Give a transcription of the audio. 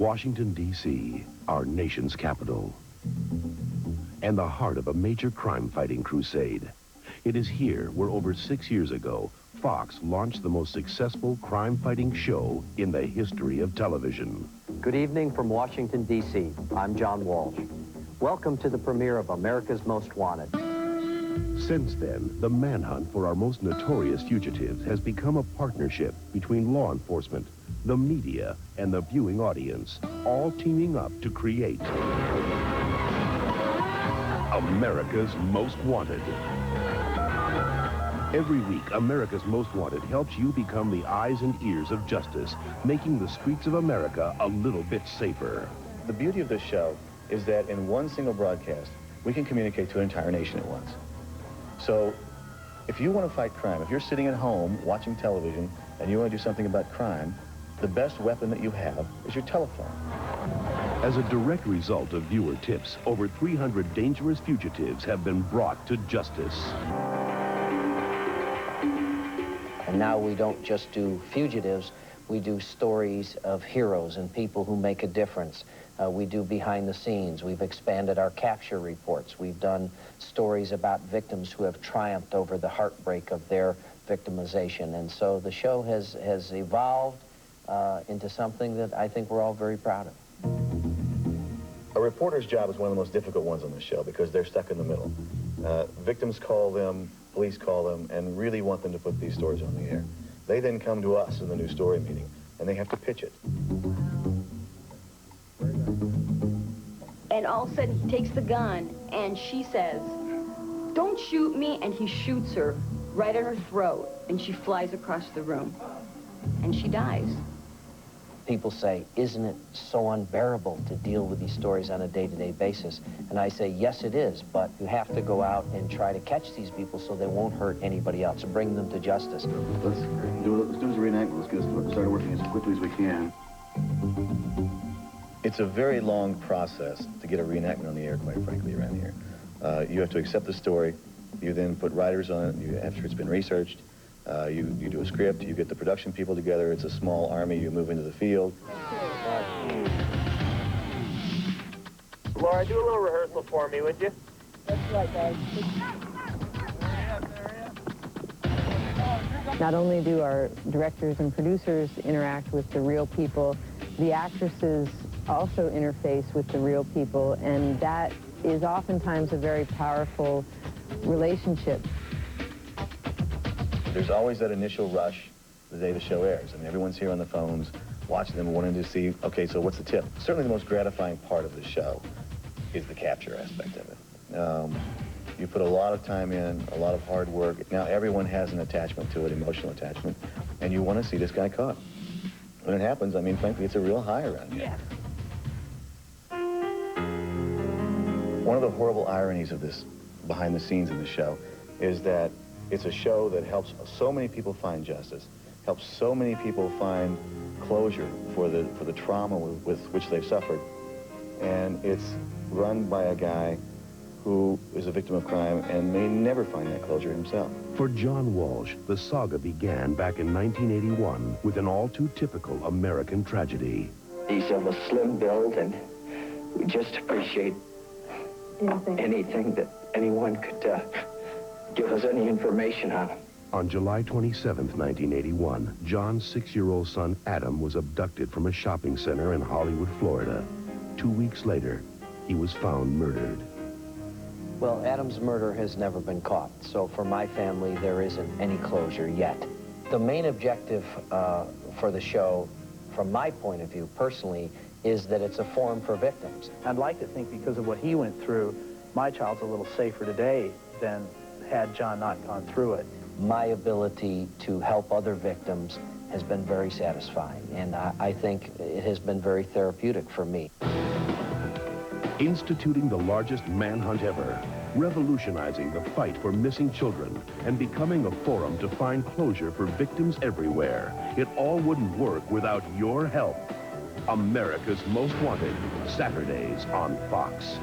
Washington, D.C., our nation's capital, and the heart of a major crime-fighting crusade. It is here where over 6 years ago, Fox launched the most successful crime-fighting show in the history of television. Good evening from Washington, D.C. I'm John Walsh. Welcome to the premiere of America's Most Wanted. Since then, the manhunt for our most notorious fugitives has become a partnership between law enforcement, the media, and the viewing audience, all teaming up to create America's Most Wanted. Every week, America's Most Wanted helps you become the eyes and ears of justice, making the streets of America a little bit safer. The beauty of this show is that in one single broadcast, we can communicate to an entire nation at once. So, if you want to fight crime, if you're sitting at home watching television and you want to do something about crime, the best weapon that you have is your telephone. As a direct result of viewer tips, over 300 dangerous fugitives have been brought to justice. And now we don't just do fugitives, we do stories of heroes and people who make a difference. We do behind the scenes. We've expanded our capture reports. We've done stories about victims who have triumphed over the heartbreak of their victimization. And so the show has evolved into something that I think we're all very proud of. A reporter's job is one of the most difficult ones on the show because they're stuck in the middle. Victims call them, police call them, and really want them to put these stories on the air. They then come to us in the new story meeting, and they have to pitch it. And all of a sudden, he takes the gun, and she says, "Don't shoot me," and he shoots her right in her throat, and she flies across the room, and she dies. People say, isn't it so unbearable to deal with these stories on a day-to-day basis? And I say, yes, it is, but you have to go out and try to catch these people so they won't hurt anybody else and bring them to justice. Let's do this reenactment. Let's get started working as quickly as we can. It's a very long process to get a reenactment on the air, quite frankly, around here. You have to accept the story. You then put writers on it after it's been researched. You do a script, you get the production people together, it's a small army, you move into the field. Laura, do a little rehearsal for me, would you? That's right, guys. Not only do our directors and producers interact with the real people, the actresses also interface with the real people, and that is oftentimes a very powerful relationship. There's always that initial rush the day the show airs. I mean, everyone's here on the phones, watching them, wanting to see, okay, so what's the tip? Certainly the most gratifying part of the show is the capture aspect of it. You put a lot of time in, a lot of hard work. Now everyone has an attachment to it, emotional attachment, and you want to see this guy caught. When it happens, I mean, frankly, it's a real high around here. Yeah. One of the horrible ironies of this behind the scenes in the show is that it's a show that helps so many people find justice, helps so many people find closure for the trauma with which they've suffered. And it's run by a guy who is a victim of crime and may never find that closure himself. For John Walsh, the saga began back in 1981 with an all-too-typical American tragedy. He's of a slim build, and we just appreciate anything that anyone could give us any information on him. On July 27, 1981, John's 6-year-old son, Adam, was abducted from a shopping center in Hollywood, Florida. 2 weeks later, he was found murdered. Well, Adam's murder has never been caught, so for my family, there isn't any closure yet. The main objective for the show, from my point of view, personally, is that it's a forum for victims. I'd like to think because of what he went through, my child's a little safer today than had John not gone through it. My ability to help other victims has been very satisfying, and I think it has been very therapeutic for me. Instituting the largest manhunt ever, revolutionizing the fight for missing children, and becoming a forum to find closure for victims everywhere. It all wouldn't work without your help. America's Most Wanted, Saturdays on Fox.